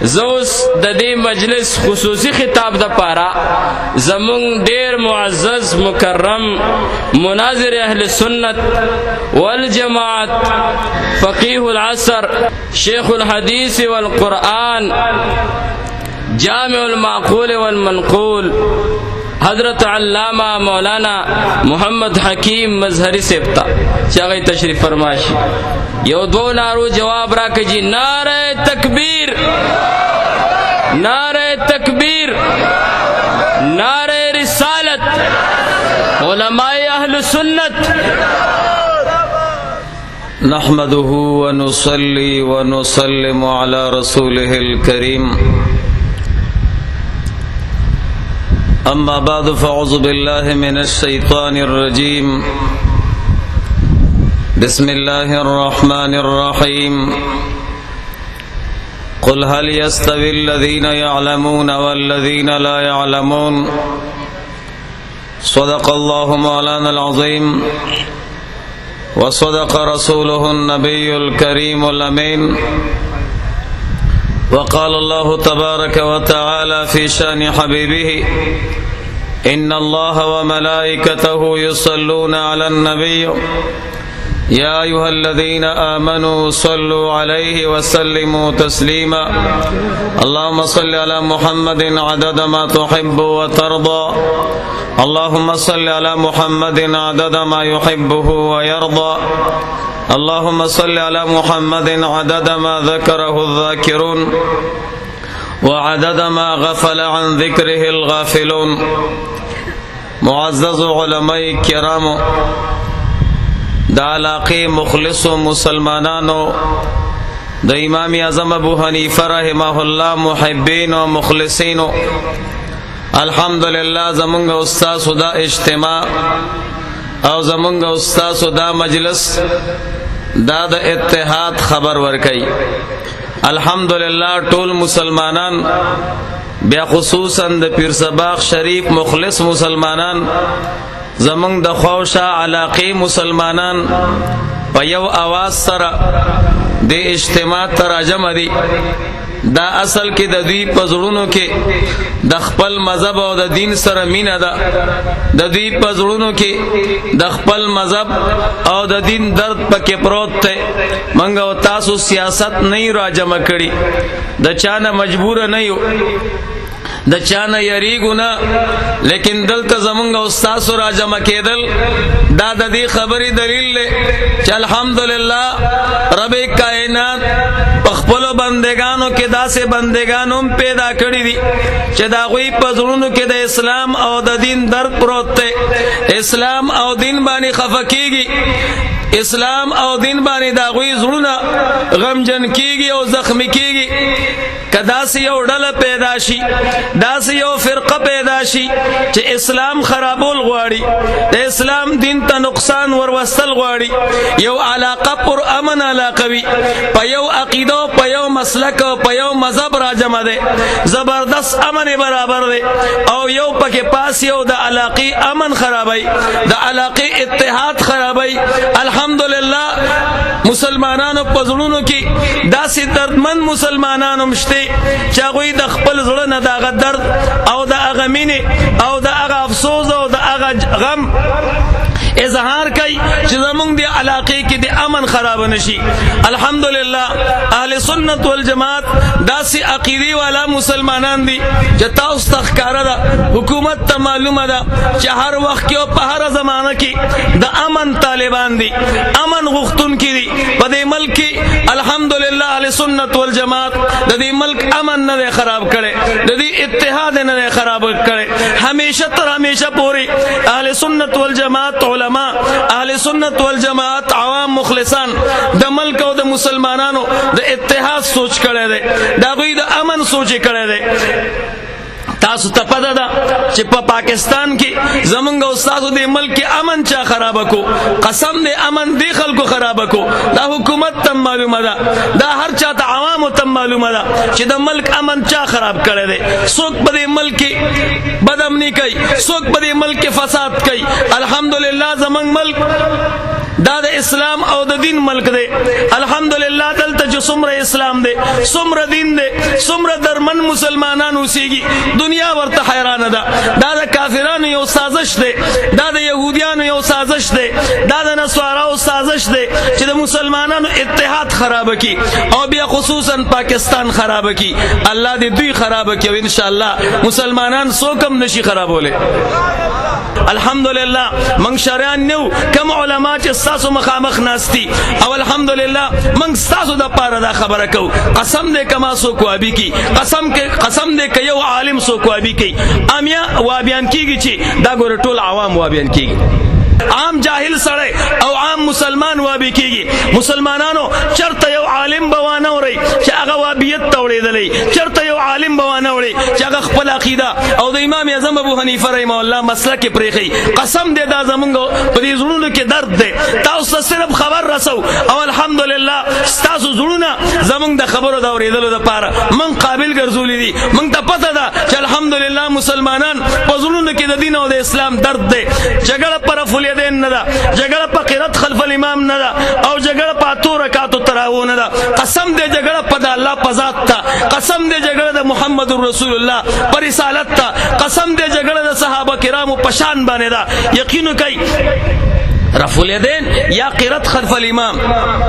زوس د دې مجلس خصوصي خطاب د پاره زمون ډیر معزز مکرم مناظر اهل سنت والجماعت فقيه العصر شيخ الحديث والقرآن جامع المعقول والمنقول حضرت علامہ مولانا محمد حکیم مظہری سبتا چاگئی تشریف فرماشی یو دو نارو جواب راک جی نعرہ تکبیر نعرہ تکبیر نعرہ رسالت علماء اہل سنت نحمده ونصلي ونسلم على رسوله الكريم أما بعد فأعوذ بالله من الشيطان الرجيم بسم الله الرحمن الرحيم قل هل يستوي الذين يعلمون والذين لا يعلمون صدق الله مولانا العظيم وصدق رسوله النبي الكريم الأمين وقال الله تبارك وتعالى في شأن حبيبه إن الله وملائكته يصلون على النبي يا أيها الذين آمنوا صلوا عليه وسلموا تسليما اللهم صل على محمد عدد ما تحب وترضى اللهم صل على محمد عدد ما يحبه ويرضى اللهم صل على محمد عدد ما ذكره الذاكرون وعدد ما غفل عن ذكره الغافلون معزز علماء کرام دا علاقه مخلص مسلمانانو دا امام اعظم ابو حنیفه رحمه الله محبین و مخلصین الحمدللہ زمونږ استاد دا اجتماع او زمونږ استاد دا مجلس دا د اتحاد خبر ورکي الحمدللہ ټول مسلمانان بیا خصوصا د پیر صباغ شریف مخلص مسلمانان زمونږ د خوشا علاقه مسلمانان په یو आवाज سره د اجتماع تراجم دي دا اصل کې د دوی پزړونو کې د خپل مذهب او د دین سره مینه ده د دوی پزړونو کې د خپل مذهب او د دین درد پکې پروت دی منګ او تاسو سیاست نه راجمع کړي د چانه مجبور نه یو د چانه یریګو نه لیکن دلته زمونږ استاد راجمع کېدل دا د دې خبرې دلیل دی چې الحمدلله رب کائنات خپل بندگانو کې داسې بندگانوم پیدا کړی دي چې دا غوي پزړونو کې د اسلام او د دین درد پروت دی اسلام او دین باندې خفقېږي اسلام او دین باندې دا غوي زړونه غمجن کېږي او زخمی کېږي کدا سی یو ډله پیدا شي دا سی یو فرقه پیدا شي چې اسلام خرابول غواړي د اسلام دین ته نقصان وروستل غواړي یو علاقه پر امن علاقه وي په یو عقیده په یو مسلک په یو مذهب راجمع ده زبردست امن برابر ده او یو پکې پاس یو د علاقه امن خرابای د علاقه اتحاد خرابای الحمدلله مسلمانانو پزړونو کې داسې دردمن مسلمانانو مشته چې هغه د خپل زړه نه دغه درد او د هغه مینه او د هغه افسوس او د هغه غم اظهار کوي چې زمونږ دی علاقه کې د امن خراب نشي الحمدلله اهل سنت والجماعت داسې عقیده والا مسلمانان دي چې تاسو تخکاره ده حکومت ته معلومه ده چې هر وخت کې او په هر زمانه کې د امن طالبان دي امن غوښتون کې دي په دې ملک کې الحمدلله اهل سنت والجماعت د دې ملک امن نه خراب کړي د دې اتحاد نه خراب کړي همیشه تر همیشه پوري اهل سنت والجماعت علماء اهل سنت والجماعت عوام مخلصان د ملک او د مسلمانانو د اتحاد سوچ کړي دي دا غوي د امن سوچ کړي دي تاسو ته پته ده چې په پاکستان کې زمونږ استادو د ملک امن چا خراب کو قسم دې امن دې خلکو خراب کو دا حکومت ته معلومه ده دا هر چا ته عوام ته معلومه ده چې د ملک امن چا خراب کړي دي څوک په دې ملک بدامني کوي څوک په دې ملک فساد کوي الحمدلله زمونږ ملک دا د اسلام او د دین ملک دی. الحمدلله دلته چې څومره اسلام دی څومره دین دی څومره درمن مسلمانان اوسېږي دنیا ورته حیرانه ده. دا د کافرانو یو سازش دی، دا د یهودیانو یو سازش دی، دا د نصاراو سازش دی چې د مسلمانانو اتحاد خراب کی او بیا خصوصا پاکستان خراب کی. الله دې دوی خراب کی او ان شاء الله مسلمانان څوک هم نشي خرابوله. الحمدلله من شریان نو کم علما چې تاسو مخامخ ناستی او الحمدلله من تاسو د پاره دا خبره کو. قسم دې کما سو کو ابي کی قسم دې ک یو عالم سو کو ابي کی امیا وابیان کیږي چې دا ګور ټول عوام وابیان کیږي. عام جاهل سره او عام مسلمان وابي کیږي. مسلمانانو چرته یو عالم بوانه وري چې هغه وابیت توړېدلې، چرته یو عالم بوانه وري چې هغه خپل عقیده او د امام اعظم ابو حنیفه رحمه الله مسله کې پرېخي. قسم دې دا زمونږ په دې زړونو کې درد دی. تاسو صرف خبر رسو او الحمدلله تاسو زړونه زمونږ د خبرو د اورېدلو لپاره من قابل ګرځولې دي. من ته پته ده چې الحمدلله مسلمانان په زړونو کې د دین او د اسلام درد دی. جګړه پر فلیدین نه ده، جګړه په قرات خلف الامام نه ده او جګړه په اتو رکعاتو تراویح نه ده. قسم دې جګړه په الله په ذات ته، قسم دې جګړه د محمد رسول الله پر رسالت ته، قسم دې جګړه د صحابه کرامو په شان باندې ده. یقین کوي رفع الیدین یا قرات خلف الامام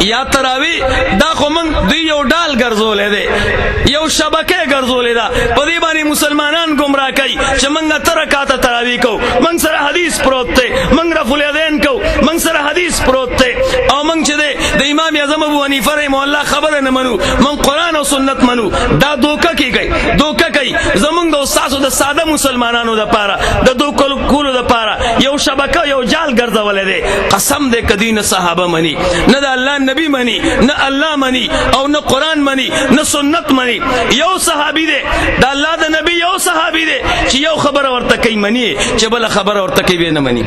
یا تراوی دا خو من دوی یو ډال ګرځولې ده، یو شبکه ګرځولې ده. په دې باندې مسلمانان گمراه کوي چې موږ ترکات تراوی کو، موږ سره حدیث پروت ده، موږ رفع الیدین کو، موږ سره حدیث پروت ده او موږ چې د امام اعظم ابو حنیفه رحمه الله خبره نه منو، موږ قران او سنت منو. دا دوکه کیږي، دوکه کوي زمونږ د استادو د ساده مسلمانانو د پاره د دوکل کولو د پاره یو شبکه یو جال ګرځولې ده. قسم دې کدی نه صحابه منی، نه د الله نبی منی، نه الله منی او نه قران منی، نه سنت منی. یو صحابي دې د الله د نبی یو صحابي دې چې یو خبر ورته کوي منی، چې بل خبر ورته کوي نه منی.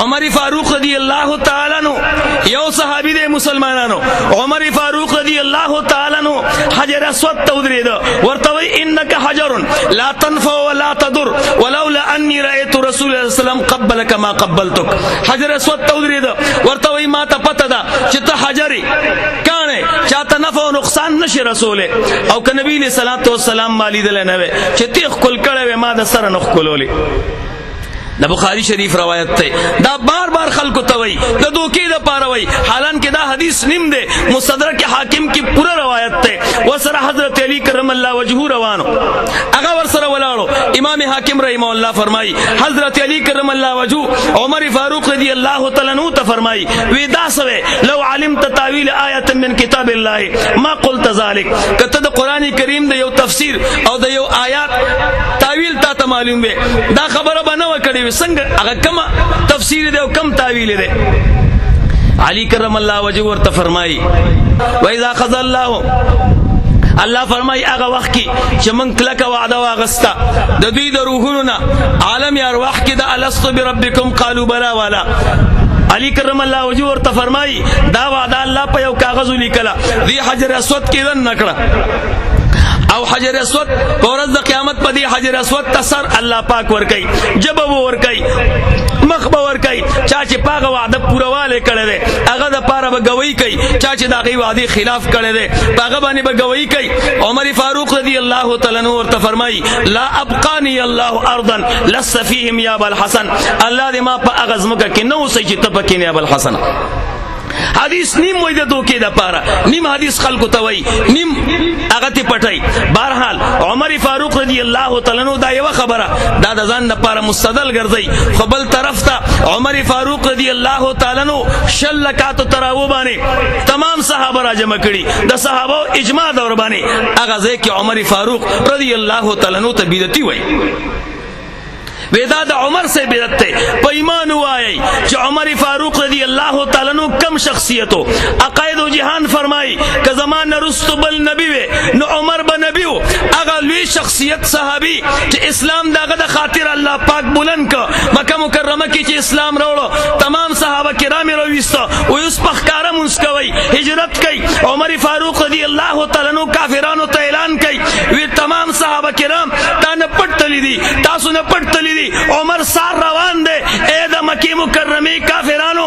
عمر فاروق رضی الله تعالی عنہ یو صحابی دے مسلمانانو. عمر فاروق رضی الله تعالی عنہ حجر اسود تودرید ورتوی انک حجر لا تنفع ولا تضر ولولا انی رأیت رسول الله صلی الله علیه وسلم قبلک ما قبلتک. حجر اسود تودرید ورتوی ما ته پته ده چې ته حجری کانه چاته نفع او نقصان نشي رسول او ک نبی علیہ الصلوۃ والسلام مالی دل نه وي چې تی خپل کړه ما د سره نخ کولولې. د بخاری شریف روایت ته دا بار بار خلکو ته وای د دوکې د پاره وای، حالانکه دا حدیث نیم دی. مستدرک حاکم کی پورا روایت ته وسره حضرت علی کرم الله وجهه روانو هغه ور سره ولاړو. امام حاکم رحمه الله فرمای حضرت علی کرم الله وجهه عمر فاروق رضی الله تعالی عنہ ته فرمای وی دا سوي لو علمت تاویل آیه من کتاب الله ما قلت ذلك. کته د قران کریم د یو تفسیر او د یو آیات تاویل تا معلوم وي دا خبره بنو کړي څنګه هغه کم تفسیر دی او کم تعویل دی. علی کرم الله وجهه ورته فرمایي و اذا خذ الله فرمای هغه وخت کې چې من کلک وعده واغستا د دوی د روحونو نه عالم ارواح کې د الست بربکم قالوا بلا والا. علی کرم الله وجهه ورته فرمایي دا وعده الله په یو کاغذ لیکلا دی حجر اسود کې دن نکړه او حجر اسود پورز د قیامت په دی حجر اسود تسر الله پاک ور کوي، جبب ور کوي، مخ به ور کوي. چا چې پاغه وعده پورواله کړي دي هغه د پاره به گوئی کوي، چا چې دغه وعده خلاف کړي دي هغه باندې به گوئی کوي. عمر فاروق رضی الله تعالی عنہ ورته فرمایي لا ابقانی الله ارضا لس فيهم يا ابو الحسن. الله دې ما په اغزمکه کې نو سې چې تپکې نه ابو الحسن. حدیث نیم وای د دوکې د پاره، نیم حدیث خلکو ته وای، نیم هغه ته پټای. بهرحال عمر فاروق رضی الله تعالی عنہ دا یو خبره دا د ځان لپاره مستدل ګرځي، خو بل طرف ته عمر فاروق رضی الله تعالی عنہ شل رکعات تراویح باندې تمام صحابه را جمع کړي، د صحابه اجماع دور باندې هغه ځکه عمر فاروق رضی الله تعالی عنہ ته بدعتي وای. ودا د عمر سے بدعت ته په ایمان وایي چې عمر فاروق رضی الله تعالی عنہ کم شخصیتو عقاید او جهان فرمای ک زمان رستو بل نبی و نو عمر به نبی و هغه لوی شخصیت صحابي چې اسلام دغه د خاطر الله پاک بلند ک مکه مکرمه کې چې اسلام راوړو تمام صحابه کرام راويسته او اوس پخکارا مسکوي هجرت کوي. عمر فاروق رضی الله تعالی عنہ کافرانو ته اعلان کوي وی تمام صحابه کرام تا نه پټتلی دي، تاسو نه پټتلی دي، عمر سار روان دے. اے دا مکی مکرمی کافرانو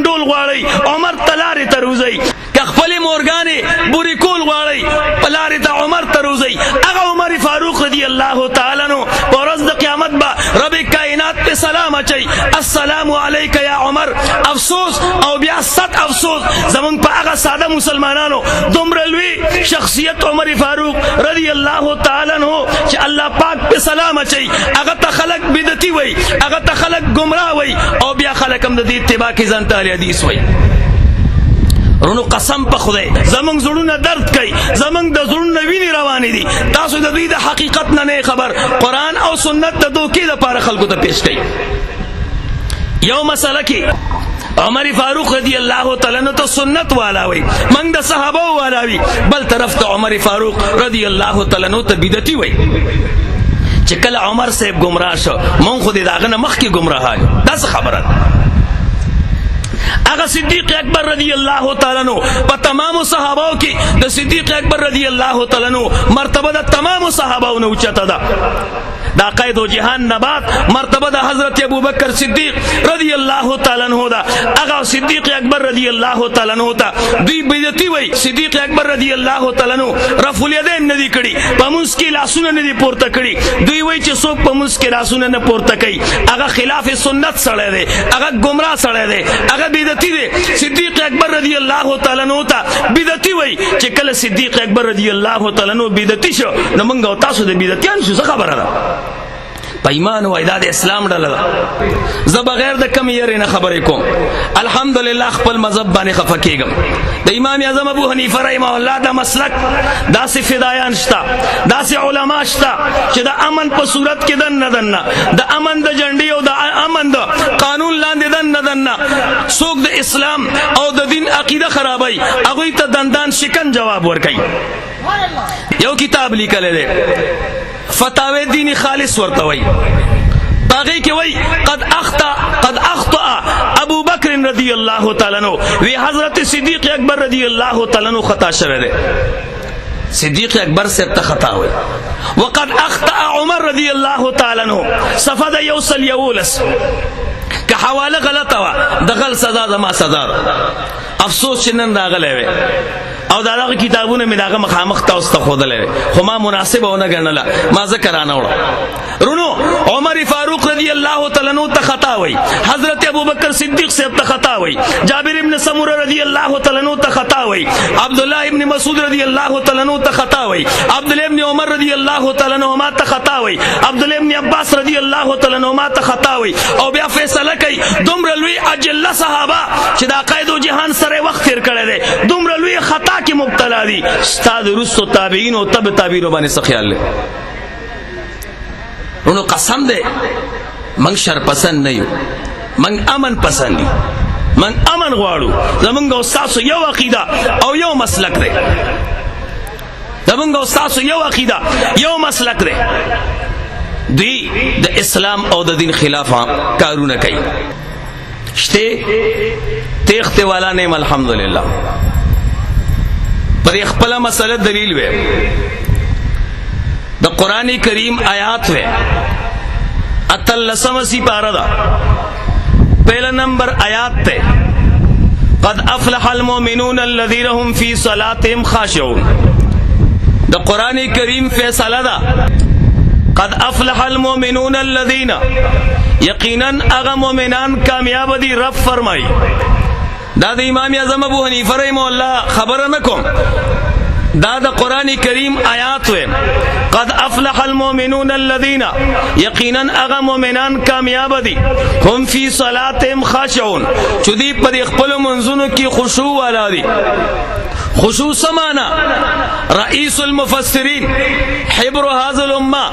منډول غواړي عمر تلارې تروزي که خپل مورګانې بوري کول غواړي پلارې ته عمر تروزي هغه عمر فاروق رضی الله تعالی عنہ ورځ د قیامت با رب کائنات په سلام اچي السلام علیک یا عمر. افسوس او بیا ست افسوس زمونږ په هغه ساده مسلمانانو دومره لوی شخصیت عمر فاروق رضی الله تعالی عنہ چې الله پاک په سلام اچي هغه ته خلق بدعتي وای هغه ته خلق گمراه وای او بیا خلق هم د دې اتباع کې ځان ته حدیث وای. رونو قسم په خدای زمونږ زړونه درد کوي زمونږ د زړونو ویني روانې دي تاسو د دوی د حقیقت نه خبر قرآن او سنت د دوکې لپاره خلکو ته پیش کوي. یو مسله کې عمر فاروق رضی الله تعالی عنہ ته سنت والا وي موږ د صحابه والا وي بل طرف ته عمر فاروق رضی الله تعالی عنہ ته بدعتي وي چې کله عمر صاحب گمراه شو مونږ خو دې داغه نه مخکې گمراه یو. دا څه خبره هغه صدیق اکبر رضی الله تعالی عنہ په تمام صحاباو کې د صدیق اکبر رضی الله تعالی عنہ مرتبه د تمام صحاباو نه اوچته ده. دا قید و جهان نبات مرتبه د حضرت ابوبکر صدیق رضی الله تعالی عنہ دا هغه صدیق اکبر رضی الله تعالی عنہ ته دوی بدعتي وای. صدیق اکبر رضی الله تعالی عنہ رفع الیدین ندی کړي په مسکی لاسونه ندی پورته کړي دوی وای چې څوک په مسکی لاسونه نه پورته کوي هغه خلاف سنت سره دی هغه گمراه سره دی هغه بدعتي دی. صدیق اکبر رضی الله تعالی عنہ ته بدعتي وای چې کله صدیق اکبر رضی الله تعالی عنہ بدعتي شو نو موږ تاسو د بدعتيان شو څه خبره ده پیمان وای دا د اسلام ډله ده. زه بغیر د کم یری نه خبرې کوم الحمدلله خپل مذهب باندې خفه کېږم. د امام اعظم ابو حنیفه رحمه الله دا مسلک داسې فدایان شته داسې علما شته چې د امن په صورت کې دنه د امن د جنډې او د امن د قانون لاندې دنه څوک د اسلام او د دین عقیده خرابوي هغوی ته دندان شکن جواب ورکوي. یو کتاب لیکلی دی فتاوی دینی خالص ورته وای باغی کې وای قد اخطا ابو بکر رضی الله تعالی عنہ وی حضرت صدیق اکبر رضی الله تعالی عنہ خطا شوه دی. صدیق اکبر سے ته خطا وای وقد اخطا عمر رضی الله تعالی عنہ صفد یوصل یولس که حواله غلطه وا دغل سزا زما سزا افسوس چې نن راغلی وی او داغه کتابونه می داغه مخامخ تاسو ته خودلې خو ما مناسبه ونه ګڼله ما ذکر نه وړه. رونو عمر فاروق رضی الله تعالی عنہ ته خطا وای حضرت ابوبکر صدیق صاحب ته خطا وای جابر ابن سمره رضی الله تعالی عنہ ته خطا وای عبد الله ابن مسعود رضی الله تعالی عنہ ته خطا وای عبد الله ابن عمر رضی الله تعالی عنہما ته خطا وای عبد الله ابن عباس رضی الله تعالی عنہما ته خطا وای او بیا فیصله کوي دومره لوی اجل صحابه چې دا قائد و جهان سره وخت تیر کړی دی دومره لوی خطا کې مبتلا دي استاد رسو تابعین او تبع تابعین باندې څه خیال لري. نو قسم دې من شر پسند نه یو من امن پسند دي من امن غواړو زمونږ استاد یو عقیده او یو مسلک دی زمونږ استاد یو عقیده یو مسلک دی دی د اسلام او د دین خلاف کارونه کوي شته تخته والا نیم الحمدلله پر خپل مسله دلیل وې د قران کریم آیات وې اتلسم سی پارا دا پہلا نمبر آیات تے قد افلح المؤمنون الذين هم في صلاتهم خاشعون دا قران کریم فیصلہ دا قد افلح المؤمنون الذين یقینا اغا مومنان کامیاب دی رب فرمائی دا دا امام اعظم ابو حنیفہ رحمہ اللہ خبر نکم دا دا قرآن کریم آیات ہوئے قد افلح المؤمنون الذين یقینا اغا مومنان کامیاب دی هم فی صلاتهم خاشعون چودی پر اخپل منزونو کی خشوع والا دی خشوع سمانا رئیس المفسرین حبر هذا الامه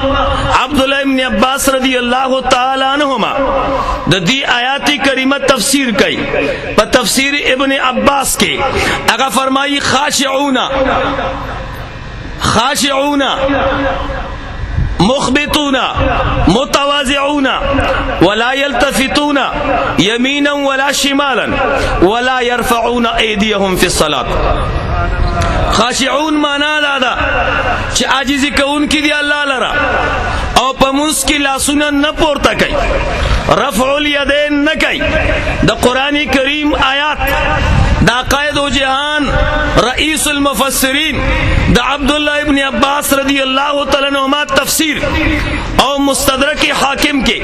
عبداللہ ابن عباس رضی اللہ تعالی عنہما دا دی آیات کریمہ تفسیر کئی پا تفسیر ابن عباس کے اگا فرمائی خاشعون مخبتون متواضعون ولا يلتفتون يمينا ولا شمالا ولا يرفعون ايديهم في الصلاة. خاشعون مانا دادا چه عاجزی کون کی دی اللہ لرا او پا منس پموس کی لاسونه نه پورته کوي، رفع الیدین نه کوي. د قرآن کریم آیات دا قائد و جهان رئیس المفسرین دا عبداللہ ابن عباس رضی اللہ تعالیٰ عنہما تفسیر او مستدرک حاکم کے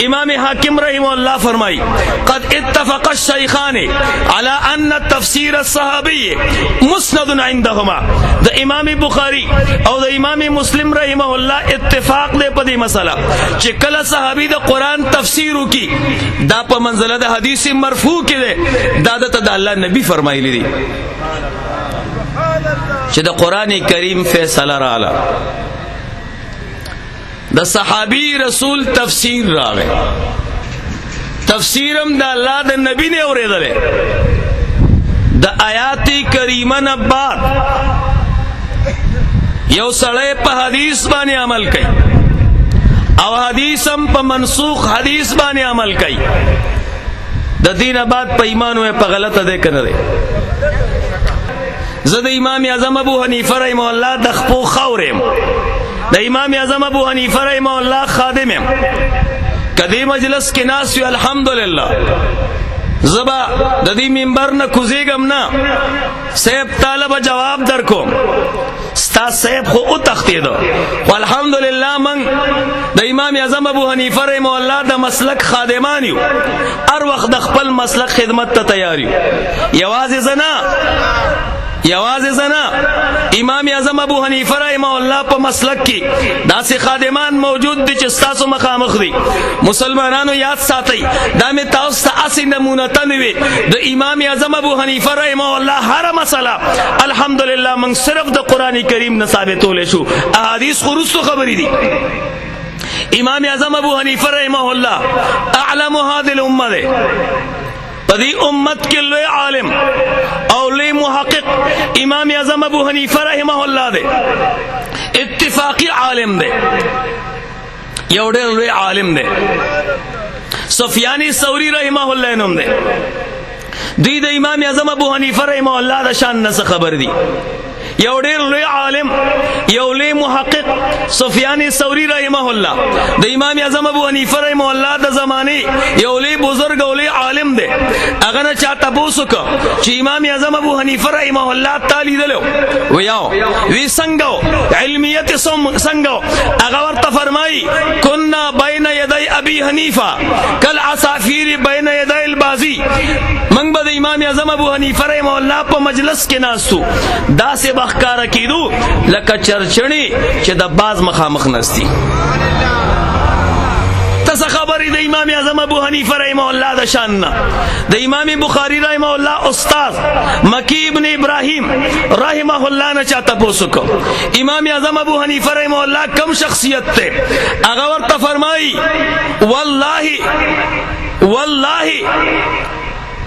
امام حاکم رحمہ اللہ فرمائی قد اتفق الشیخان على ان تفسیر الصحابی مسند عندهما. دا امام بخاری او دا امام مسلم رحمہ اللہ اتفاق دے پدی مسئلہ چی کل صحابی دا قرآن تفسیرو کی دا پا منزلہ دا حدیث مرفوع کی دے دادتا دا اللہ نبی فرمائی لی دی چی دا قرآن کریم فیصلہ رالا دا صحابی رسول تفسیر راگے تفسیرم دا اللہ دا نبی نے اورے دلے دا آیات کریمہ نباد یو سڑے پا حدیث بانے عمل کئی او حدیثم پا منسوخ حدیث بانے عمل کئی دا دین بعد پا ایمانو ہے پا غلط دے کندے. زد امام اعظم ابو حنیفہ رحمہ اللہ دخپو خورم دا امام اعظم ابو حنیفہ رحمہ اللہ خادمم کدی مجلس کے ناس الحمدللہ زبا دا دی منبر نہ کزیگم نا سیب طالب جواب در کو ستا سیب خو او تختی دو والحمدللہ من دا امام اعظم ابو حنیفہ رحمہ اللہ دا مسلک خادمانیو ار وقت دا خپل مسلک خدمت تا تیاریو یواز زنا امام اعظم ابو حنیفہ رحمہ اللہ پا مسلک کی دا سی خادمان موجود دی چستاسو مخامخ دی مسلمانانو یاد ساتی دا میں تاوستا اسی نمونتا نوی دا امام اعظم ابو حنیفہ رحمہ اللہ ہر مسئلہ الحمدللہ من صرف دا قرآن کریم نثابتو لے شو احادیث خروستو خبری دی. امام اعظم ابو حنیفہ رحمہ اللہ اعلم هذه الامہ دے پدی امت کے لئے عالم اور لئے محقق امام اعظم ابو حنیفہ رحمہ اللہ دے اتفاقی عالم دے یوڑے لئے عالم دے. سفیانی ثوری رحمہ اللہ انہم دے دی دا امام اعظم ابو حنیفہ رحمہ اللہ دا شان نس خبر دی یوڑے لئے عالم یوڑے محقق سفیانی ثوری رحمہ اللہ دا امام اعظم ابو حنیفہ رحمہ اللہ دا زمانے یوڑے بزرگ اولے عالم دے اگر چاہتا بوسکا چی امام اعظم ابو حنیفہ رحمہ اللہ تالی دلو ویاو وی سنگو علمیت سنگو اگر ورطا فرمائی کننا بین یدائی ابی حنیفہ کل عصافیر بین یدائی البازی منگ با دا امام اعظم ابو حنیفہ رحمہ اللہ پا مجلس کے ناستو دا سے بخکارا کی دو لکا چرچنی چه دا باز مخامخ نستی. تسا خبری دا امام اعظم ابو حنیفہ رحمہ اللہ دا شاننا دا امام بخاری رحمہ اللہ استاذ مکی ابن ابراہیم رحمہ اللہ نے چاہتا پوسکو امام اعظم ابو حنیفہ رحمہ اللہ کم شخصیت تے اغورتا فرمائی واللہ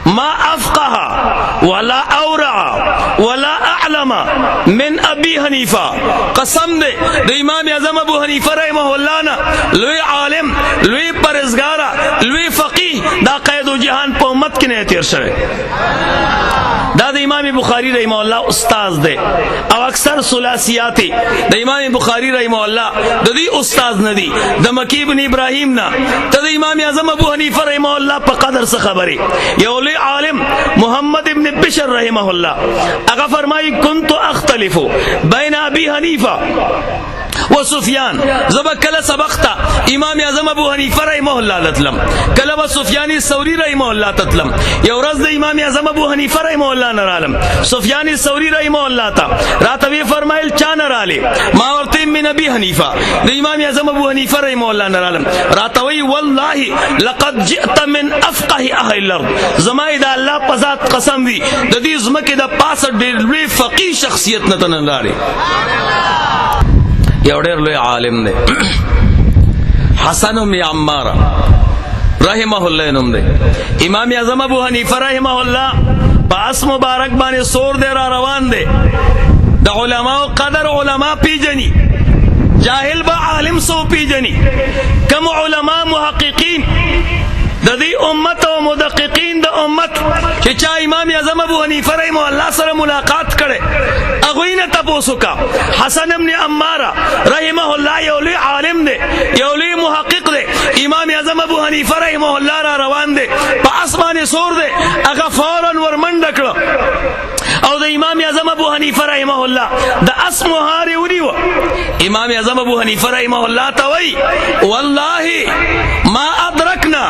ما افقہ ولا اورع ولا اعلم من ابی حنیفہ قسم دے دا امام اعظم ابو حنیفہ رحمہ اللہ نا لوی عالم لوی پرزگارا لوی فقیح دا قید و جہان پا امت کی نہیں تیر شوے دا امام بخاری رحمہ اللہ استاذ دے او اکثر ثلاثیاتی دا امام بخاری رحمہ اللہ دا دی استاذ ندی دا مکی بن ابراہیم نا تا دا امام اعظم ابو حنیفہ رحمہ اللہ پا قدر سے خبری یولی عالم محمد ابن بشر رحمہ اللہ اگا فرمائی کنتو اختلفو بین ابی حنیفہ و سفیان زبا کل سبقتا امام اعظم ابو حنیفہ رحمہ اللہ لطلم کل و سفیانی ثوری رحمہ اللہ تطلم یو رز دا امام اعظم ابو حنیفہ رحمہ اللہ نرالم سفیانی ثوری رحمہ اللہ تا راتوی فرمائل چا نرالے ماورتی من ابی حنیفہ دا امام اعظم ابو حنیفہ رحمہ اللہ نرالم راتوی واللہ لقد جئت من افقہ اہل الارض زمائی دا اللہ پزاد قسم دی دا دی زمکی دا پاس ڈیلوی فقی شخصیت نتن لارے یوڑیر لوی عالم دے حسن ام عمار رحمہ اللہ نم دے امام اعظم ابو حنیفہ رحمہ اللہ پاس مبارک بانے سور دے را روان دے دا علماء قدر علماء پی جنی جاہل با عالم سو پی جنی کم علماء محققین دا د دې امت او مدققین د امت چې چا امام اعظم ابو حنیفه رحمه الله سره ملاقات کړي هغوی نه تپوس وکړه. حسن ابن عماره رحمه الله یو لوی عالم دی، یو لوی محقق دی. امام اعظم ابو حنیفه رحمه الله را روان دی، په اسمان سور دی، هغه فورا ورمنډه کړه او د امام اعظم ابو حنیفه رحمه الله د اس مهار ونیو. امام اعظم ابو حنیفه رحمه الله ته وای والله ما ادرکنا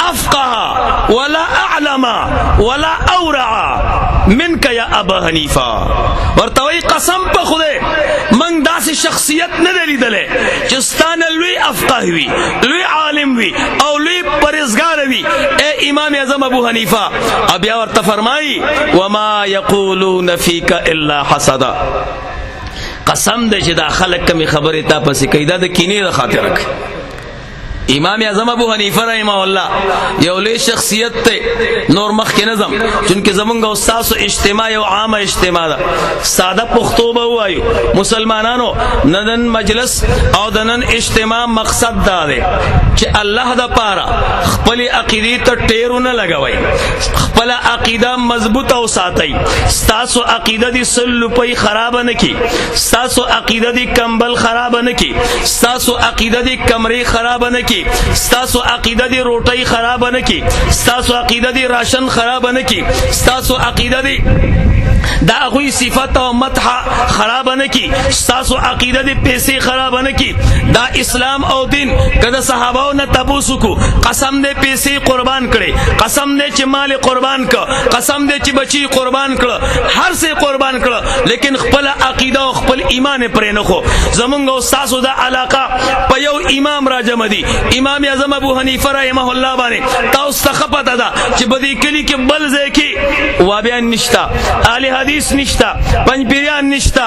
افقه ولا اعلم ولا اورع منك یا ابا حنیفه. ورته وای قسم په خدای من داسې شخصیت نه لیدلې چې ستانه لوی افقه وي، لوی عالم وي او لوی پرهیزګار وي اے امام اعظم ابو حنیفه. بیا ورته فرمایي وما یقولون فیک الا حسدا. قسم دې چې دا خلک کمی خبرې تا پسې کوي دا د کینې د خاطر کوي. امام اعظم ابو حنیفه رحمه الله یو لوی شخصیت ته نور مخ کې نظم چونکه زمونږ استاد اجتماع یو عامه اجتماع ده. ساده پښتو به وایو مسلمانانو نن مجلس او د نن اجتماع مقصد دا دی چې الله د پاره خپل عقیده ته ټیرونه لګوي، خپل عقیده مضبوط او ساتي. ستاسو عقیده دي سل په خراب نه کی، ستاسو عقیده دي کمبل خراب نه کی، ستاسو عقیده دي کمرې خراب نه کی، ستاسو عقیده دی روټۍ خراب نه کی، ستاسو عقیده دی راشن خراب نه کی، ستاسو عقیده دی دا غوی صفات او مدح خراب نه کی، ستاسو عقیده دی پیسې خراب نه کی. دا اسلام او دین کله صحاباو نه تاسو کو قسم دې پیسې قربان کړي، قسم دې چې مال قربان کړه، قسم دې چې بچی قربان کړه، هر څه قربان کړه، لیکن خپل عقیده او خپل ایمان پرې نه خو. زمونږ استادو دا علاقه په یو امام راجم دي، امام اعظم ابو حنیفه رحمه الله باندې تاسو ته خپته ده چې بدی کلی کې بل ځای کې وابیان نشتا، اهل حدیث نشتا، پنځپیران نشتا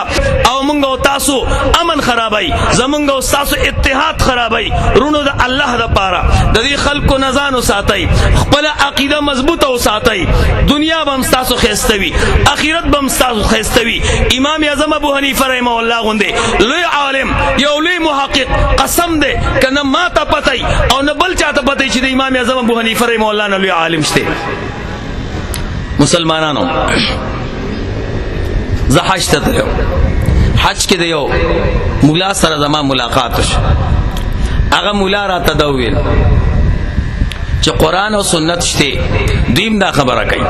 او مونږ او تاسو امن خرابای، زمونږ او تاسو اتحاد خرابای. رونو د الله د پاره د دې خلکو نزان ساتي، خپل عقیده مضبوط او ساتي. دنیا بم تاسو خستوي، اخرت بم تاسو خستوي. امام اعظم ابو حنیفه رحمه الله غوندې لوی عالم یو لوی محقق قسم دې کنه ما ته پتاي او نه بل چاته پتاي چې د امام اعظم ابو حنیفه رحمه الله نه لوی عالم شته. مسلمانانو زه حج ته تلم، حج کې د یو مولا سره زما ملاقات وشو. هغه مولا راته دا وویل چې قرآن او سنت شته، دیم دا خبره کوي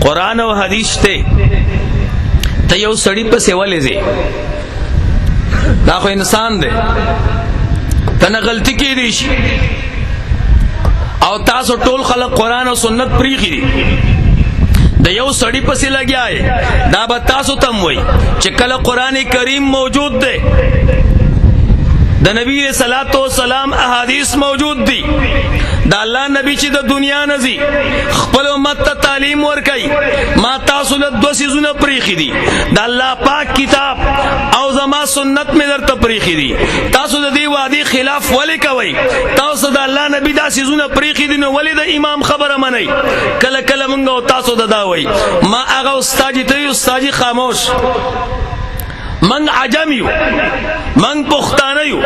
قرآن او حدیث شته، ته یو سړی په سیولې ځي، دا خو انسان دی، تنه غلطی کې دی شي او تاسو ټول خلک قرآن او سنت پریخي دي، د یو سړی پسې لګیاي. دا به تاسو تم وای چې کله قرآن کریم موجود دی، د نبی صلوات و سلام احادیث موجود دي، دا الله نبی چې د دنیا نزي خپل امت ته تعلیم ورکي، ما تاسو له دوه سيزونه پریخي دي، د الله پاک کتاب او زما سنت مې درته پریخي دي. تاسو د دې وادي خلاف ولې کوي؟ تاسو د الله نبی دا سيزونه پریخي دي نو ولې د امام خبره منئ؟ کله کله مونږ او تاسو د دا وای ما هغه استاد ته استاد خاموش، من عجم یو، من پختانه یو،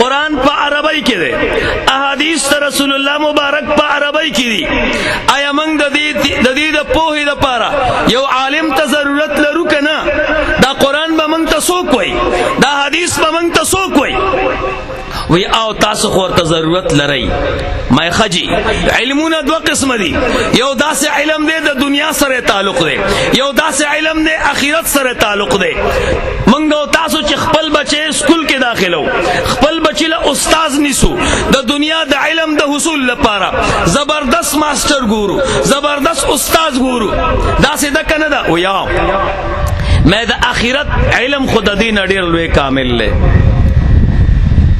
قرآن په عربی کې دی، احادیث ته رسول الله مبارک په عربی کې دي. آیا من د دې د پوهې لپاره یو عالم ته ضرورت لرو کنه؟ دا قرآن به من ته څوک وای، دا حدیث به من ته څوک وای؟ وی او تاسو خو ورته ضرورت لرئ. ما خجی علمونه دو قسم دي، یو داسې علم دی د دنیا سره تعلق دی، یو داسې علم دی اخرت سره تعلق دی. منګ او تاسو چې خپل بچي سکول کې داخلو، خپل بچي له استاد نیسو د دنیا د علم د حصول لپاره، زبردست ماستر ګورو، زبردست استاد ګورو، داسې د کنه دا او یا مې د اخرت علم خود دین ډیر لوی کامل له،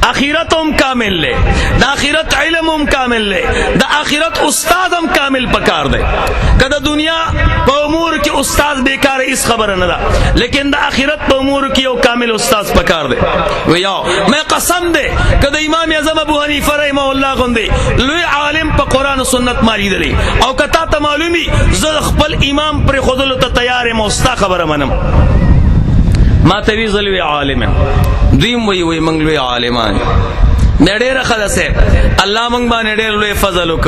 اخرت هم کامل لے، دا اخرت علم هم کامل لے، دا اخرت استاد هم کامل پکار دے. کدا دنیا پا امور کی استاد بیکار اس خبر نہ دا، لیکن دا اخرت پا امور کی او کامل استاد پکار دے. ویاو میں قسم دے کدا امام اعظم ابو حنیفہ رحمہ اللہ گندے لوی عالم پا قرآن و سنت مالی دلی او کتا تا معلومی زد خپل امام پر خودلو تا تیار موستا خبر منم. ما توی زلوی عالم دویم وی منگلوی عالمان نډیر خلاصه الله منگ با نډیر لوی فضل وک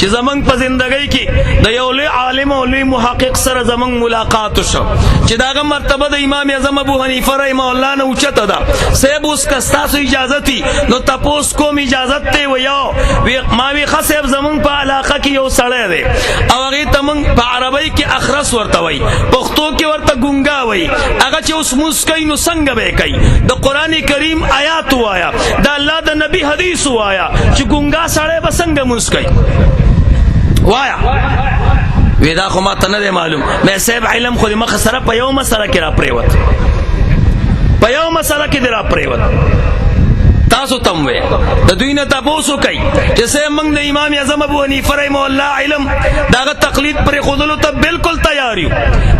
چې زمنګ په زندګۍ کې د یو لوی عالم او لوی محقق سره زمنګ ملاقات وشو چې داغه مرتبه د امام اعظم ابو حنیفه رحمه الله نه اوچته ده صاحب اوس که ستاسو اجازه تی نو تپوس کوم اجازت ته ویو ما وی خصب زمنګ په علاقه کې یو سړی دی او هغه تمنګ په عربی کې اخرس ورته وای پښتو کې ورته ګونګا وای هغه چې اوس مسکای نو څنګه به کوي د قران کریم آیات وایا د الله د نبی حدیث وایا چې ګونګا سړی به څنګه مسکای وایا ودا خو ما ته نه معلوم مې صاحب علم خو مخ سره په یو مسله کې را پریوت په یو مسله کې را پریوت تاسو تم وې د دوی نه تاسو کوي چې سه موږ د امام اعظم ابو حنیفه رحمه الله علم داغه تقلید پر خودلو ته بالکل تیار یو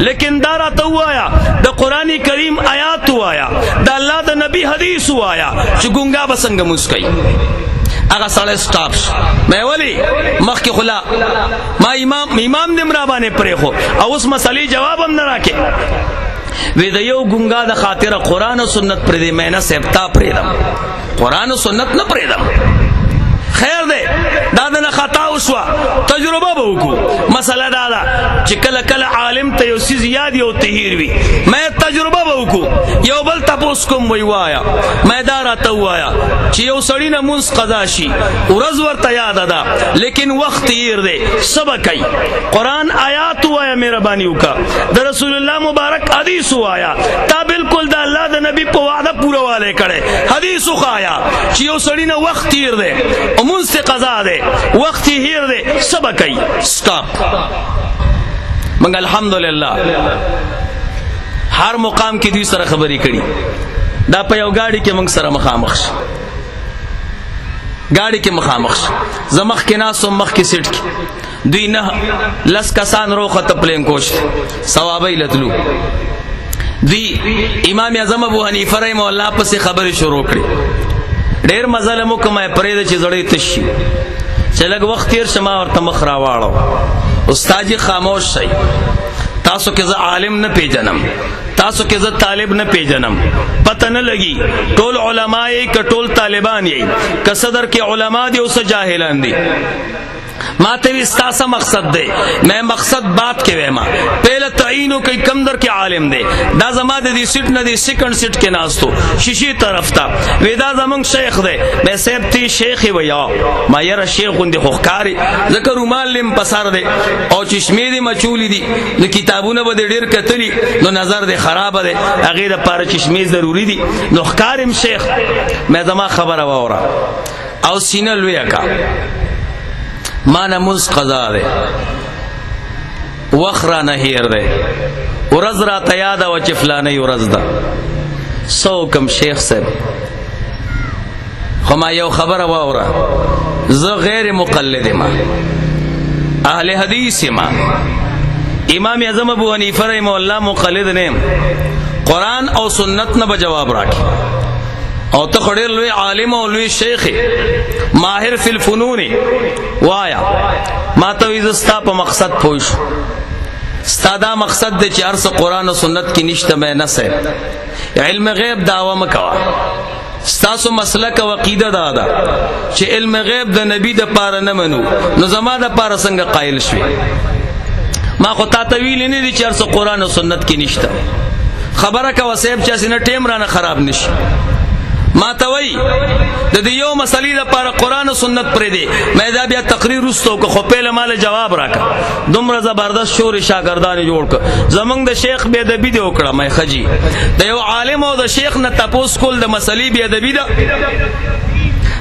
لیکن دا راته وایا د قران کریم آیات وایا د الله د نبی حدیث وایا چې ګونګا بسنګ مسکای هغه سړی سٹاپ مې ولی مخکې خلا ما امام دې مرا باندې پرې خو او اوس مسلې جواب هم نه راکې وې د یو ګونګا د خاطر قران او سنت پر دې مې نه سپتا پرېدم قران او سنت نه پرېدم خیر دې دا نه خطا وشو تجربه به وکړو مسله دا ده چې کله کله عالم ته یو څه زیات یو تهیر وي مې تجربه به وکړو یو بل تاسو کوم وی وایا مې دا راته وایا چې یو سړی نه مونږ قضا شي ورځ ورته یاد ده لیکن وخت تیر دی سبق کوي قران آیات وایا مهرباني وکړه د رسول الله مبارک حدیث وایا تا بالکل د الله د نبی په وعده پوره والے کړي حدیث خوایا چې یو سړی نه وخت تیر دی مونږ سے قضا دے وقت ہیر دے سبق ای سٹاپ منگ الحمدللہ ہر مقام کی دوی سره خبری کړي دا په یو گاڑی کې منگ سره مخامخ گاڑی کې مخامخ زمخ کې ناس مخ کې سیټ کې دوی نه لس کسان روخه تپلین کوش ثوابای لتلو دوی امام اعظم ابو حنیفه رحمه الله پس خبري شروع کړي ډیر مزل مو کومه پرې د چې زړې تشي چې لږ وخت تیر شمه ورته مخ را واړو استاد خاموش شي تاسو کې زه عالم نه پیژنم تاسو کې زه طالب نه پیژنم پته نه لګي ټول علما یې کټول طالبان یې که صدر کې علما دي او څه جاهلان دي ما ته وستا مقصد دے میں مقصد بات کے ویما پہلے تعینو کئی کم در کے عالم دے دا زما دے دی سیٹ نہ دی سیکنڈ سیٹ کے ناستو شیشی طرف تا ودا زمنگ شیخ دے میں سیب تی شیخ ویا ما یرا شیخ اندے خوکاری ذکر رومال لم پسار دے او چشمی دی مچولی دی نو کتابونه بده ډیر کتلی نو نظر دے خراب دے اغه د پاره چشمی ضروری دی نو خکارم شیخ میں زما خبر اورا او سینه لویا کا ما نموز قضا دے وخرا نهیر دے ورز را تیادا و چفلانی ورز دا سو کم شیخ صاحب خما یو خبر واورا زو غیر مقلد ما اہل حدیث ما امام اعظم ابو حنیفه رحمه الله مقلد نیم قرآن او سنت نه بجواب راکی او ته خړیر لوی عالم او لوی شیخ ماهر فی الفنون وایا ما ته وزستا په مقصد پوښ ستادا مقصد د چې ارس قرآن او سنت کې نشته مې نه سه علم غیب دعوا مکوا ستاسو مسلک او عقیده دادا چې علم غیب د نبی د پاره نه منو نو زما د پاره څنګه قائل شوي ما خو تا ویل نه دي چې ارس قرآن او سنت کې نشته خبره کا وسیب چې سینه ټیم رانه خراب نشي ما توي د دې یو مسلې لپاره قران او سنت پرې دی مې دا بیا تقریر وستو کو خو په مال جواب راکا دومره زبردست شور شاګردان جوړ ک زمنګ د شیخ به ادبی دی وکړه مې خجی د یو عالم او د شیخ نه تپوس کول د مسلې به ادبی ده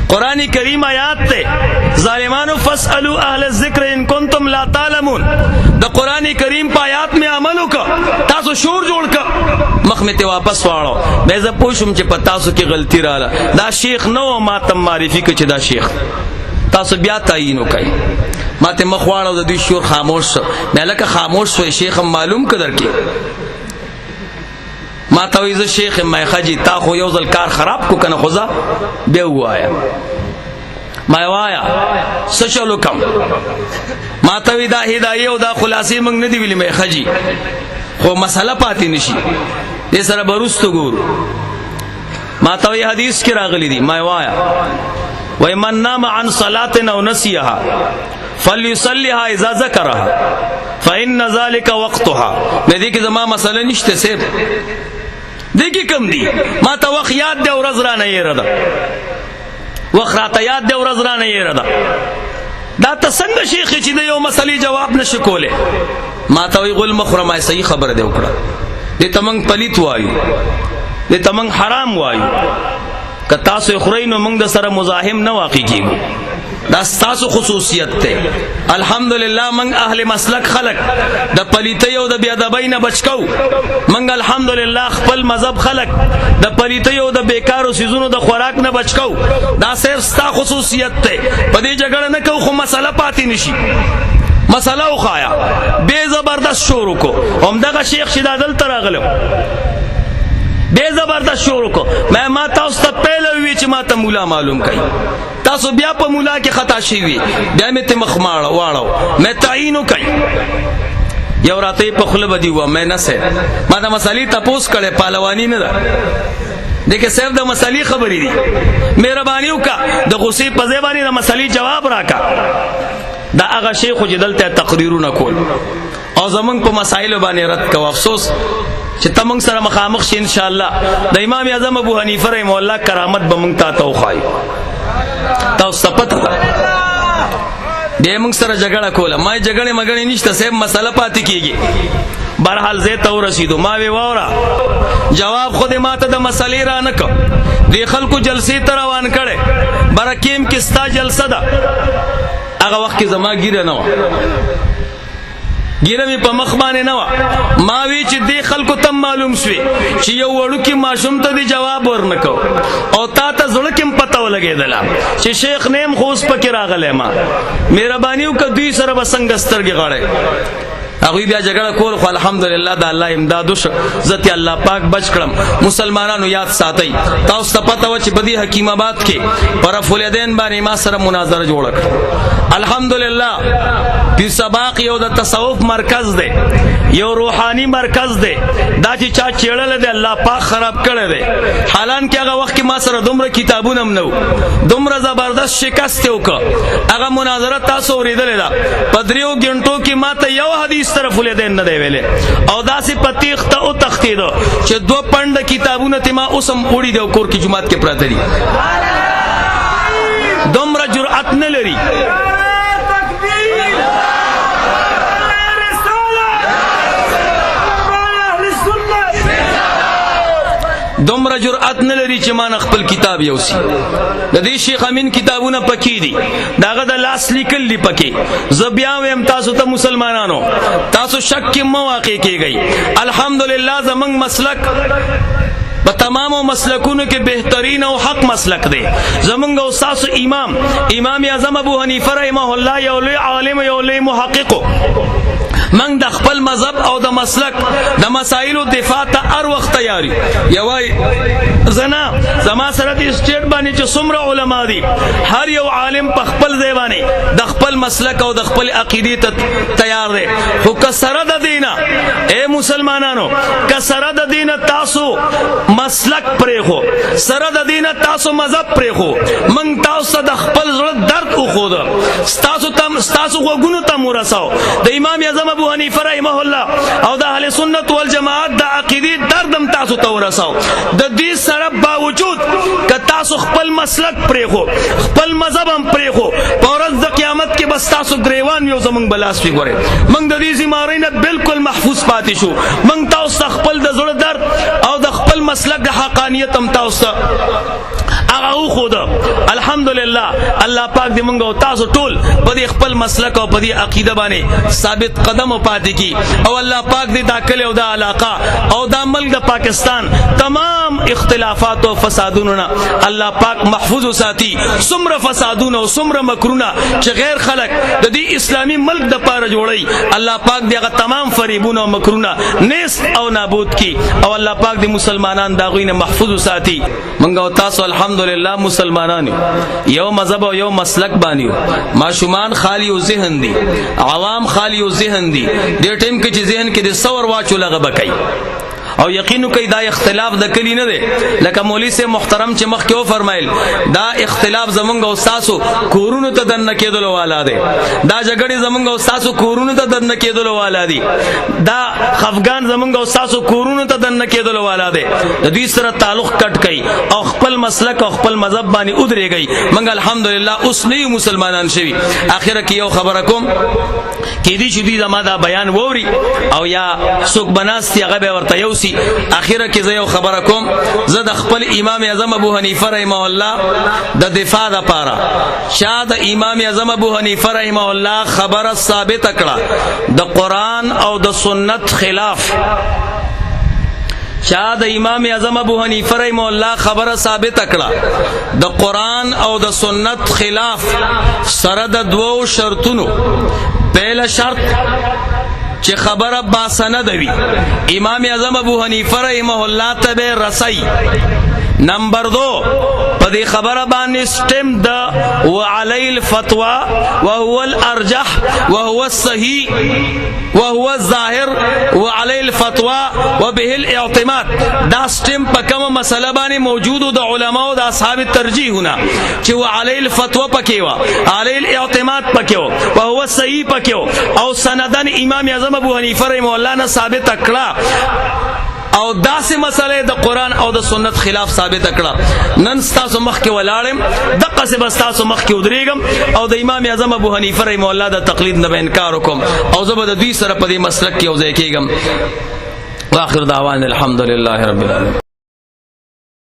قرآن کریم آیات ته ظالمانو فاسالو اهل الذکر ان کنتم لا تعلمون د قرآن کریم په آیات میں عمل وکړه تاسو شور جوړ ک مخ میں ته واپس واړو مې زه پوښوم چې په تاسو کې غلطی رااله دا شیخ نو ما تم معرفي ک چې دا شیخ تاسو بیا تعین وکړئ ما ته مخ واړو د دې شور خاموش مې لکه خاموش شوی شیخ معلوم قدر کې ما ته ویزه شیخ مې خجی تا خو یو ځل کار خراب کو کنه خوځه بیا وایا ما وایا سچلو کم ما ته وی دا هدايه او دا خلاصي موږ نه دی ویلې مې خجی خو مسله پاتې نشي دې سره برستو ګورو ما ته وی حدیث کې راغلی دی ما وایا وای من نام عن صلاه او نسیها فلیصلیها اذا ذکرها فإن ذلك وقتها. مې دې کې زما مسله نشته سیب، دې کې کم دی، ما ته وخت یاد دی او ورځ رانه یېره ده، وخت راته یاد دی او ورځ رانه یېره ده. دا ته څنګه شیخ چې د یو مسلې جواب نشي کولی؟ ما ته وایي غول مه خوره، ما صحیح خبره دې وکړه، دې ته موږ پلیت وایو، دې ته موږ حرام وایو. که تاسو خورئ نو موږ د سره مزاحم نه واقع کیږو، دا ستاسو خصوصیت ته. الحمدلله موږ اهل مسلک خلق د پلیتۍ او د بېادبۍ نه بچ کوو. موږ الحمدلله خپل مذهب خلق د پلیتۍ او د بیکارو سیزونو د خوراک نه بچ کوو. دا صرف ستا خصوصیت ته. په دې جګړه نه کوو خو مسله پاتې نشي. مسله وخایا بے زبردست شروع کو. همدغه شیخ چې دا دلته راغلی بے زبردست شروع کو. ما تاسو ته پهله وی چې ما ته مولا معلوم کړي، تاسو بیا په مولا کې خطا شوي، بیا مې ته مخ واړو، مې تعین وکړي. یو راته په خوله بدی و مې نه سه ما د مسالې تپوس کړي، پهلوانی نه ده دغه صرف د مسالې خبرې دي. مهرباني وکړه د غصې په ځای باندې د مسالې جواب راکا. دا هغه شیخ چې دلته تقریرونه کول او زمونږ په مسایلو باندې رد کو. افسوس چې تمنګ سره مخامخ شي ان شاء الله. د امام اعظم ابو حنیفه رحم الله کرامت به مونږ ته توخای. تاسو پته دې مونږ سره جګړه کوله، ما جګړه مګړې نشته، سیم مسله پاتې کیږي. برحال زه ته ورسېدو، ما وی وورا جواب خو دې ماته د مسلې را نه کو. دې خلکو جلسې ته روان کړي، برکیم کې ستا جلسه ده. هغه وخت کې زما ګیره نه و، ګیره می په مخ باندې نه و. ما وی چې دې خلکو تم معلوم شوي چې یو وړوکی ماشوم ته دې جواب ورنکو او تا ته زړه کې پته ولګېدله چې شیخ نیم خو اوس پکې راغلی. ما مهرباني وکړه دوی سره به څنګه سترګې غړی. هغوی بیا جګړه کول خو الحمدلله د الله امداد وشو. زه ته الله پاک بچ کړم. مسلمانانو یاد ساتئ، تاسو ته پته وه چې بدی حکیم آباد کې پر رفع الیدین باندې ما سره مناظره جوړه کړه. الحمدلله پیر سباق یو د تصوف مرکز دی، یو روحانی مرکز دی. دا چې چا چیړل دی الله پاک خراب کړی دی. حالان کې هغه وخت کې ما سره دومره کتابونه هم نه و، دومره زبردست شکست یې وکړه. هغه مناظره تاسو اورېدلې ده. په 3 غنټو کې ما ته یو حدیث طرف الیدین نه دی ویلې او داسې په تیښته او تښتېده چې 2 پنډه کتابونه ته ما اوس هم وړي دي او کور کې جومات کې پراته دي. دومره جرأت نه لري. دومره جرأت نه لري چې ما خپل کتاب یوسي. د دې شیخ امین کتابونه پکې دي، داغه د لاس لیکل دي پکې. زه بیا ویم تاسو ته مسلمانانو، تاسو شک کې مه واقع کېږئ. الحمدلله زمونږ مسلک په تمامو مسلکونو کې بهترین او حق مسلک دی. زمونږ استاد امام اعظم ابو حنیفه رحمه الله یو لوی عالم، یو لوی محقق. من د خپل مذهب او د مسلک د مسائلو دفاع ته هر وخت تیاری. یوای زنا زما سره د سټیټ باندې چې څومره علما دي، هر یو عالم په خپل ځای باندې د خپل مسلک او د خپل عقیدې ته تیار دی. خو که سره د دینه اے مسلمانانو، که سره د دینه تاسو مسلک پرېښو، سره د دینه تاسو مذهب پرېښو، من تاسو د خپل زړه درد وښوده، ستاسو غوږونو ته مو رساو. د امام اعظم ابو حنیفه رحمه الله او د اهل سنت والجماعت د عقیدې دردم تاسو ته ورساو. د دې سره باوجود که تاسو خپل مسلک پرېښو، خپل مذهب هم پرېښو، په ورځ د قیامت کې بس تاسو ګریوان یو زمونږ بلاس پې ګورئ. موږ د دې بیمارۍ نه بالکل محفوظ پاتې شو. موږ تاسو ته خپل د زړه درد او د خپل مسلک د حقانیت هم تاسو ته هغه وښوده. الحمدلله الله پاک دې موږ او تاسو ټول په دې خپل مسلک او په دې عقیده باندې ثابت قدم او پاتې کی. او الله پاک دې دا کلی او دا علاقه او دا ملک د پاکستان تمام اختلافات او فسادونو نه الله پاک محفوظ وساتي. څومره فسادونه او څومره مکرونه چې غیر خلق د دې اسلامي ملک د پاره جوړي، الله پاک دې هغه تمام فریبونه او مکرونه نیست او نابود کی. او الله پاک دې مسلمانان دا غوینه محفوظ وساتي. موږ او تاسو الحمدلله مسلمانان یو مذهب او یو مسلک باندې، ماشومان خالی او ذهن دي، عوام خالی او ذهن دي. دې ټیم کې چې ذهن کې د ثور واچو لغه بکای او یقینو کوي دا اختلاف د کلی نه دی لکه مولوی سے محترم چې مخ کې و فرمایل دا اختلاف زمونږ او تاسو کورونو ته دنه کېدل والا دی دا جګړې زمونږ او تاسو کورونو ته دنه کېدل والا دی دا خفغان زمونږ او تاسو کورونو ته دنه کېدل والا دی د دې سره تعلق کټ کړي او خپل مسلک او خپل مذهب باندې ودرېږي موږ الحمدلله اوس نه مسلمانان شوي اخر کې یو خبره کوم کې دې چې دې زما دا بیان ووري او یا څوک بناستي هغه به ورته یوسي اخر کې زه یو خبره کوم زه د خپل امام اعظم ابو حنیفه رحمه الله د دفاع لپاره شاد امام اعظم ابو حنیفه رحمه الله خبره ثابت کړه د قران او د سنت خلاف شاد امام اعظم ابو حنیفه رحمه الله خبره ثابت کړه د قران او د سنت خلاف سره د دوو شرطونو پہلا شرط چې خبره با سند وي امام اعظم ابو حنیفه رحمه الله ته رسي نمبر 2 په دې خبره باندې سټم د وعلي الفتوى وهو الارجح وهو الصحيح وهو الظاهر وعلي الفتوى وبه الاعتماد دا سټم په کومه مسله باندې موجود د علماء او د اصحاب الترجیحونه چې وعلي الفتوى پکې و علي الاعتماد پکې و وهو الصحيح پکې و او سندن امام اعظم ابو حنیفه رحمه الله نه ثابت کړه او داسې مسئله د قران او د سنت خلاف ثابت کړه نن تاسو مخ کې ولاړم دغه څه بس تاسو مخ کې ودرېږم او د امام اعظم ابو حنیفه رحمه الله د تقلید نه انکار وکم او زه به د دوی سره په دې مسلک کې یو ځای کېږم واخر دعوانا الحمدلله رب العالمین